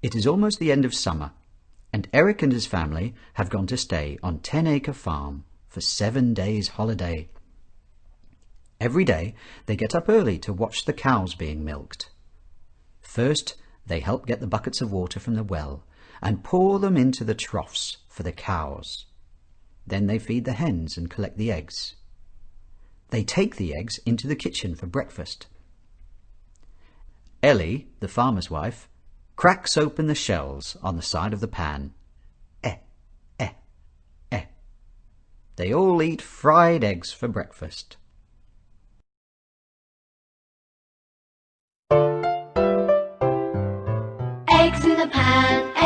It is almost the end of summer, and Eric and his family have gone to stay on 10-acre farm for 7 days' holiday. Every day they get up early to watch the cows being milked. First, they help get the buckets of water from the well and pour them into the troughs for the cows. Then they feed the hens and collect the eggs. They take the eggs into the kitchen for breakfast. Ellie, the farmer's wife, cracks open the shells on the side of the pan. Eh, eh, eh. They all eat fried eggs for breakfast. Eggs in the pan,